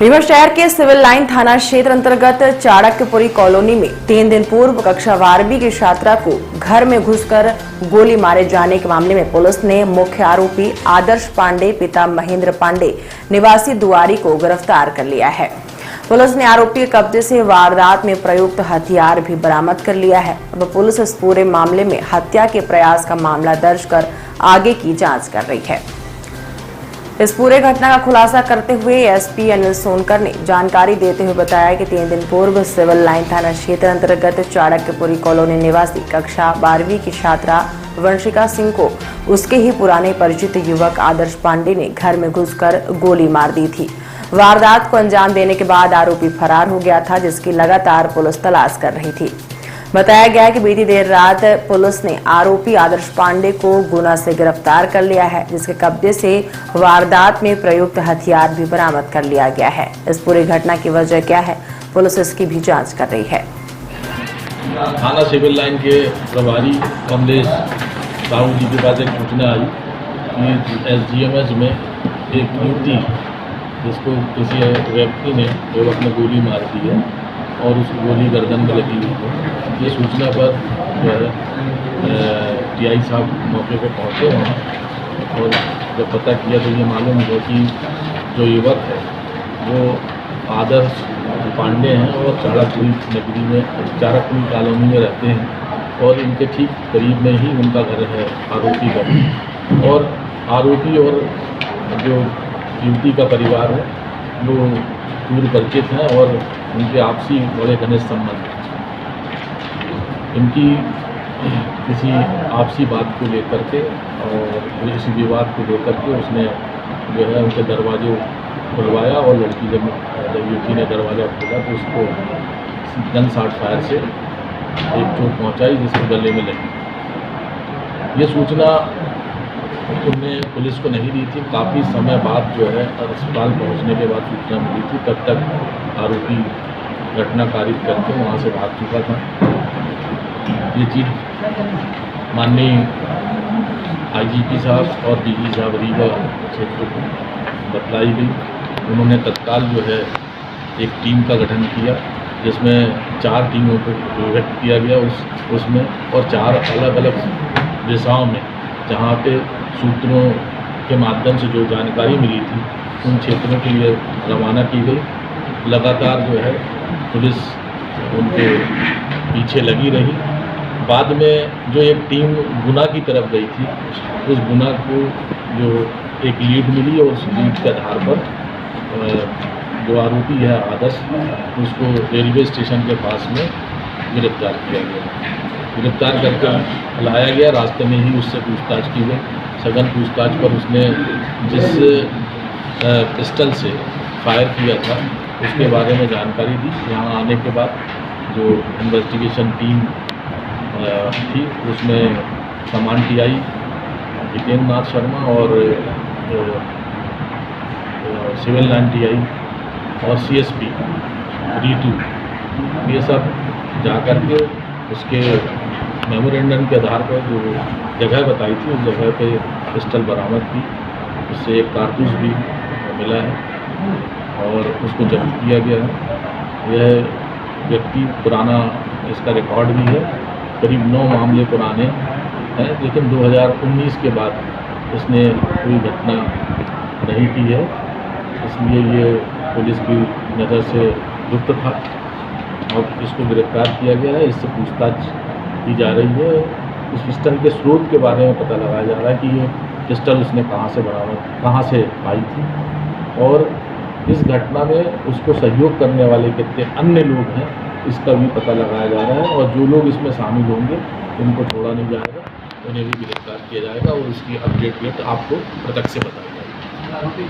रीवा शहर के civil line थाना क्षेत्र अंतर्गत चाणक्यपुरी कॉलोनी में 3 दिन पूर्व कक्षा 12वीं की छात्रा को घर में घुसकर गोली मारे जाने के मामले में पुलिस ने मुख्य आरोपी आदर्श पांडे पिता महेंद्र पांडे निवासी दुआरी को गिरफ्तार कर लिया है। पुलिस ने आरोपी के कब्जे से वारदात में प्रयुक्त हथियार भी बरामद कर लिया है। अब पुलिस इस पूरे मामले में हत्या के प्रयास का मामला दर्ज कर आगे की जाँच कर रही है। इस पूरे घटना का खुलासा करते हुए एसपी अनिल सोनकर ने जानकारी देते हुए बताया कि 3 दिन पूर्व सिविल लाइन थाना क्षेत्र अंतर्गत चाणक्यपुरी कॉलोनी निवासी कक्षा 12वीं की छात्रा वंशिका सिंह को उसके ही पुराने परिचित युवक आदर्श पांडे ने घर में घुसकर गोली मार दी थी। वारदात को अंजाम देने के बाद आरोपी फरार हो गया था, जिसकी लगातार पुलिस तलाश कर रही थी। बताया गया कि बीती देर रात पुलिस ने आरोपी आदर्श पांडे को गुना से गिरफ्तार कर लिया है, जिसके कब्जे से वारदात में प्रयुक्त हथियार भी बरामद कर लिया गया है। इस पूरी घटना की वजह क्या है, पुलिस इसकी भी जांच कर रही है। थाना सिविल लाइन के प्रभारी कमलेश साहू जी के पास एक सूचना आई कि SGMS में एक युवती जिसको किसी व्यक्ति ने युवक ने गोली मार दी है और उस गोली गर्दन में लगी हुई है। ये सूचना पर जो है TI साहब मौके पर पहुँचे वहाँ और जब पता किया तो ये मालूम हुआ कि जो युवक है वो आदर्श पांडे हैं और चाणक्यपुरी नगरी में चाणक्यपुरी कॉलोनी में रहते हैं और इनके ठीक करीब में ही उनका घर है आरोपी का। और आरोपी और जो युवती का परिवार है वो पूर्व परिचित हैं और उनके आपसी बड़े घनिष्ठ संबंध हैं। इनकी किसी आपसी बात को लेकर के और इसी विवाद को लेकर के उसने जो है उनके दरवाजे खुलवाया और लड़की जब युवती ने दरवाज़ा खोला तो उसको गन शॉट फायर से एक चोट पहुंचाई जिसके गले में लगी। ये सूचना उन्होंने पुलिस को नहीं दी थी। काफ़ी समय बाद जो है अस्पताल पहुंचने के बाद सूचना मिली थी, तब तक आरोपी घटना कारित करके वहां से भाग चुका था। ये चीज़ माननीय IGP साहब और DG साहब रीवा क्षेत्र को बतलाई गई। उन्होंने तत्काल जो है एक टीम का गठन किया जिसमें 4 टीमों को विभक्त किया गया उसमें और 4 अलग अलग दिशाओं में जहाँ पे सूत्रों के माध्यम से जो जानकारी मिली थी उन क्षेत्रों के लिए रवाना की गई। लगातार जो है पुलिस उनके पीछे लगी रही। बाद में जो एक टीम गुना की तरफ गई थी उस गुना को जो एक लीड मिली और उस लीड के आधार पर जो आरोपी है आदर्श उसको रेलवे स्टेशन के पास में गिरफ्तार किया गया। गिरफ्तार करके लाया गया। रास्ते में ही उससे पूछताछ की गई। सघन पूछताछ पर उसने जिस पिस्टल से फायर किया था उसके बारे में जानकारी दी। यहाँ आने के बाद जो इन्वेस्टिगेशन टीम थी उसमें कमांड TI जितेंद्र नाथ शर्मा और सिविल लाइन TI और CSP रीतू ये सब जाकर के उसके मेमोरेंडम के आधार पर जो जगह बताई थी उस जगह पे पिस्टल बरामद की। उससे एक कारतूस भी मिला है और उसको जब्त किया गया है। यह व्यक्ति पुराना इसका रिकॉर्ड भी है, करीब 9 मामले पुराने हैं, लेकिन 2019 के बाद इसने कोई घटना नहीं की है, इसलिए ये पुलिस की नज़र से गुप्त था और इसको गिरफ्तार किया गया है। इससे पूछताछ की जा रही है। इस पिस्टल के स्रोत के बारे में पता लगाया जा रहा है कि ये पिस्टल उसने कहाँ से पाई थी और इस घटना में उसको सहयोग करने वाले कितने अन्य लोग हैं इसका भी पता लगाया जा रहा है और जो लोग इसमें शामिल होंगे उनको छोड़ा नहीं जाएगा, उन्हें भी गिरफ्तार किया जाएगा और उसकी अपडेट आपको प्रत्यक्ष से बताई जाएगी।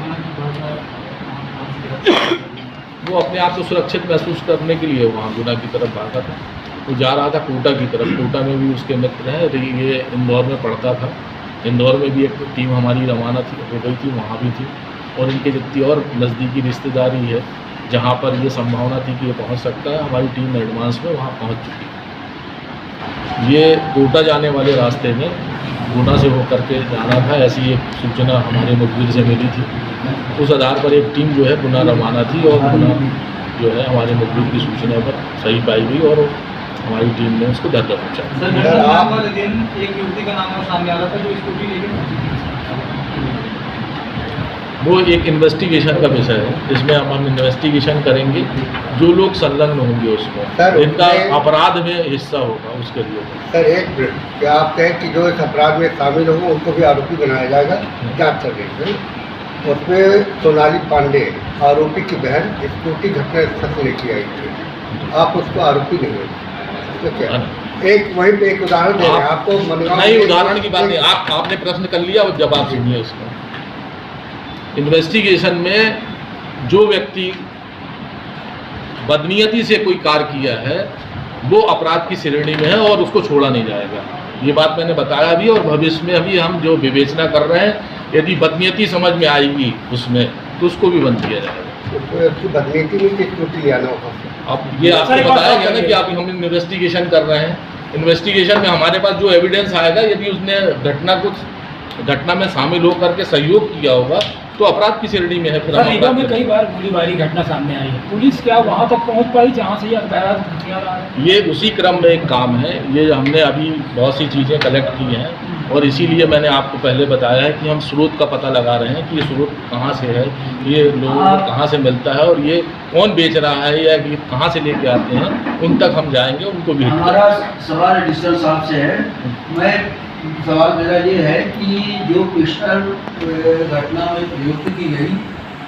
वो अपने आप को सुरक्षित महसूस करने के लिए वहाँ गुना की तरफ भागा था। वो जा रहा था कोटा की तरफ। कोटा में भी उसके मित्र हैं। ये इंदौर में पढ़ता था। इंदौर में भी एक टीम हमारी रवाना हो गई थी, वहाँ भी थी और इनके जितनी और नज़दीकी रिश्तेदारी है जहाँ पर ये संभावना थी कि ये पहुँच सकता है, हमारी टीम एडवांस में वहाँ पहुँच चुकी है। ये कोटा जाने वाले रास्ते में गुना से होकर के जाना था, ऐसी एक सूचना हमारे मुखबिर से मिली थी। उस आधार पर एक टीम जो है पुनः रवाना थी और पुनः जो है हमारे मुखबिर की सूचना पर सही पाई गई और हमारी टीम ने उसको दर्जा पहुँचाया। सर नाम वाले दिन एक युवती का नाम सामने आ रहा था जो स्कूटी लेके, वो एक इन्वेस्टिगेशन का विषय है, इसमें हम इन्वेस्टिगेशन करेंगे जो लोग संलग्न होंगे उसमें, सर, जिनका उसमें- अपराध में हिस्सा होगा उसके लिए। सर एक मिनट, क्या आप कहें कि जो इस अपराध में शामिल होंगे उनको भी आरोपी बनाया जाएगा? क्या चल रही है उसमें? सोनाली पांडे आरोपी की बहन स्कूटी घटना स्थल से लेके आई थी, आप उसको आरोपी नहीं है तो क्या? एक वहीं पे एक उदाहरण दे रहे हैं आपको मनगांव नहीं, में- उदाहरण की बात नहीं, आपने प्रश्न कर लिया और जवाब सुनिए उसका। इन्वेस्टिगेशन में जो व्यक्ति बदनीयती से कोई कार्य किया है वो अपराध की श्रेणी में है और उसको छोड़ा नहीं जाएगा। ये बात मैंने बताया भी और भविष्य में अभी हम जो विवेचना कर रहे हैं, यदि बदनीयती समझ में आएगी उसमें तो उसको भी बंद किया जाएगा। तो उसकी बदनीति में किस स्कूटी ले आना होगा? अब ये आपको बताया गया ना कि आप हम इन्वेस्टिगेशन कर रहे हैं। इन्वेस्टिगेशन में हमारे पास जो एविडेंस आएगा, यदि उसने घटना में शामिल होकर के सहयोग किया होगा तो अपराध की श्रेणी में है। फिर सर हम रीवा में अपराध कई बार गोलीबारी घटना सामने आई है, पुलिस क्या वहां तक पहुंच पाई जहां से ये अवैध हथियार आ रहे हैं? ये उसी क्रम में एक काम है। ये हमने अभी बहुत सी चीज़ें कलेक्ट की हैं और इसीलिए मैंने आपको पहले बताया है कि हम स्रोत का पता लगा रहे हैं कि ये स्रोत कहाँ से है, ये लोगों को कहाँ से मिलता है और ये कौन बेच रहा है या ये कहाँ से लेके आते हैं, उन तक हम जाएंगे, उनको भी hit हमारा सवाल एडिशनल साहब से है। मैं सवाल मेरा ये है कि जो पिस्टल घटना में प्रयुक्त की गई,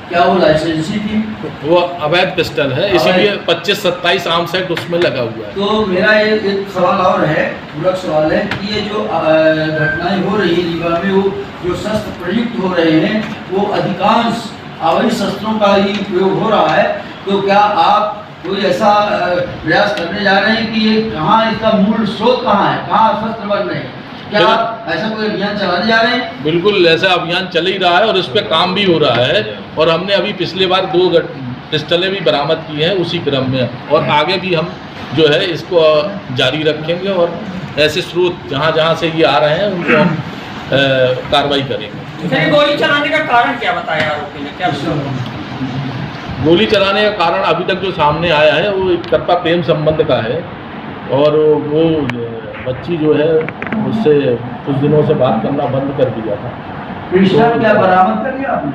क्या वो लाइसेंसी थी? वो अवैध पिस्टल है, इसीलिए 25-27 आर्म्स एक्ट उसमें लगा हुआ है। तो मेरा ये एक सवाल और है, पूरक सवाल है कि ये जो घटनाएं हो रही है रीवा में, वो जो शस्त्र प्रयुक्त हो रहे हैं वो अधिकांश अवैध शस्त्रों का ही प्रयोग हो रहा है। तो क्या आप कोई ऐसा प्रयास करने जा रहे हैं कि ये कहाँ, इसका मूल स्रोत कहाँ है, कहाँ शस्त्र बन रहे हैं? क्या आप ऐसा कोई अभियान चलाने जा रहे हैं? बिल्कुल ऐसा अभियान चल ही रहा है और इस पर काम भी हो रहा है और हमने अभी पिछले बार 2 पिस्टलें भी बरामद की हैं उसी क्रम में, और आगे भी हम जो है इसको जारी रखेंगे और ऐसे स्रोत जहाँ जहाँ से ये आ रहे हैं उनको हम कार्रवाई करेंगे। सर गोली चलाने का कारण क्या बताया आरोपी ने, क्या गोली चलाने का कारण अभी तक जो सामने आया है वो एक तरफा प्रेम संबंध का है और वो बच्ची जो है उससे कुछ दिनों से बात करना बंद कर दिया था। पिस्टल क्या बरामद कर लिया आपने?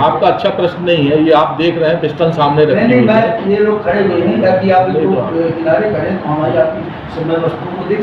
आपका अच्छा प्रश्न नहीं है, ये आप देख रहे हैं पिस्टल सामने रखी नहीं, हुई है। मैं ये लोग खड़े हुए हैं ताकि आप किनारे खड़े तो हमारी आपकी समय वस्तुओं को देख